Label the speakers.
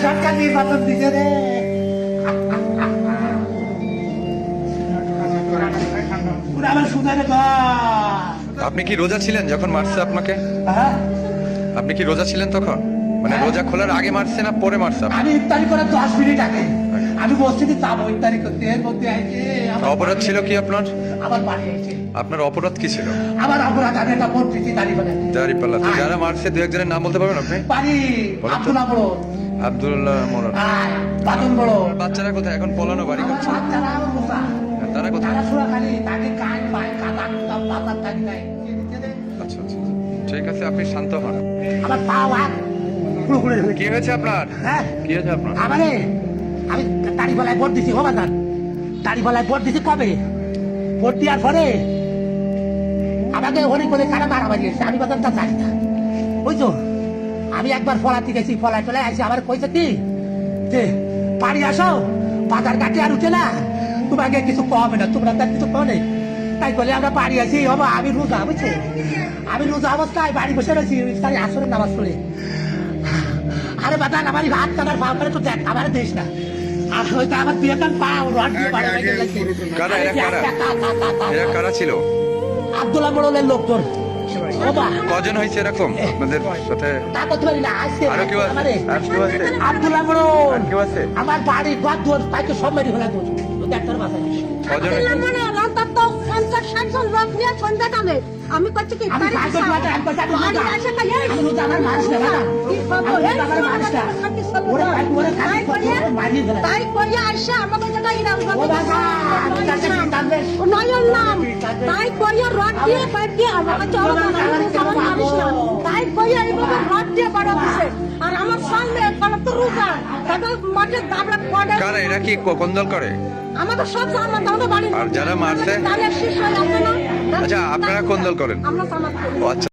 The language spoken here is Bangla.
Speaker 1: সরকার নির্বাচন দিছে রে। আমার সুদারে
Speaker 2: আপনি কি রোজা ছিলেন যখন মারছে আপনাকে? আপনি কি রোজা ছিলেন তখন? মানে রোজা খোলার আগে মারছে না পরে মারছে?
Speaker 1: আমি ইফতারি করে 10 মিনিট আগে আমি মসজিদে যাবো ইফতারি করতে, এর মধ্যে আইছে
Speaker 2: অপরাধ ছিল কি আপনার?
Speaker 1: আমার বাড়ি আইছে।
Speaker 2: আপনার অপরাধ কি ছিল?
Speaker 1: আমার অপরাধ আমি একটা ভোট দিচ্ছি দাঁড়িয়ে
Speaker 2: দাঁড়িপাল্লা। তো যারা মারছে দু একজনের নাম বলতে পারবেন আপনি?
Speaker 1: পারি। আব্দুল্লাহ বড়,
Speaker 2: আব্দুল্লাহ মোড়ার।
Speaker 1: বাদন বড়।
Speaker 2: বাচ্চারা কোথায় এখন? পলানো বাড়ি করছে।
Speaker 1: বাচ্চারা আমার বোঝা।
Speaker 2: তারা কোথায়?
Speaker 1: তারা সুরাখালি তাকে কান পায় কাটা কুটা পাতার থাকি নাই।
Speaker 2: আচ্ছা আচ্ছা ঠিক আছে, আপনি শান্ত হন।
Speaker 1: আমার পাও হাত পুরো
Speaker 2: কি হয়েছে আপনার?
Speaker 1: হ্যাঁ
Speaker 2: কি হয়েছে আপনার?
Speaker 1: আমারে আমি দাড়িপাল্লায় ভোট দিছি বাবা জান, দাড়িপাল্লায় ভোট দিছি কবে? ভোট দেওয়ার পরে আমাকে অনেক করে কারা মারামারি এসেছে, আমি বাজারটা জানি না বুঝছো। আমি একবার ফলাতে গেছি, ফলায় চলে আসি, আমার কইছে কি যে বাড়ি আসো, বাজার ঘাটে আর উঠে না, তোমাকে কিছু কমে না, তোমরা তার কিছু কমে। তাই বলে আমরা বাড়ি আসি, বাবা আমি রোজা বুঝছে, আমি রোজা অবস্থায় বাড়ি বসে রয়েছি তাই আসরে নামাজ পড়ে। আরে বাদান আমার হাত কাটার ভাব করে তো দেখ, আমার দেশ না আর হয়তো আমার বিয়ে কান পাও রড দিয়ে বাড়ি রেখে গেছে।
Speaker 2: কারা এরা কারা ছিল?
Speaker 1: আব্দুল্লাহ মোড়লের লোকজন।
Speaker 2: কজন হয়েছে এরকম আপনাদের সাথে?
Speaker 1: তা করতে পারি না, আসছে
Speaker 2: আরো কেউ আছে? আর কেউ আছে?
Speaker 1: আব্দুল্লাহ মোড়ল
Speaker 2: আর কেউ আছে?
Speaker 1: আমার বাড়ি ঘর দুয়ার তাইকে সব মেরে ফেলা দোষ ডাক্তার বাসায়।
Speaker 2: কজন?
Speaker 3: আমি করছি কি
Speaker 1: আমি কাজ করতে পারি, আমি কথা বলতে পারি। আমি রোজা আমার মানুষ না বাবা, আমি রোজা আমার মানুষ না। ওরে ভাই ওরে কাজ করতে মারিয়ে ফেলা।
Speaker 3: তাই করিয়া আইসা আমাকে জায়গা ইরাম
Speaker 1: ও বাবা আমি কাছে কাঁদবে।
Speaker 3: ও নয়ন নাম তাই করিয়া রড দিয়ে পাইপ দিয়ে আমাকে চলো না আমার মানুষ না। তাই করিয়া এইভাবে রড দিয়ে বড় দিছে আর আমার সামনে কাল তো রোজা তাদের মাঠে দাবড়া পড়ে।
Speaker 2: কারা এরা? কি কোন দল করে?
Speaker 3: আমাদের সব আমার দাদা বাড়ি
Speaker 2: আর যারা মারছে?
Speaker 3: তাহলে শেষ হয়ে যাবে না।
Speaker 2: আচ্ছা আপনারা কোন দল করেন?
Speaker 3: আমরা সামাদ করি।
Speaker 2: ও আচ্ছা।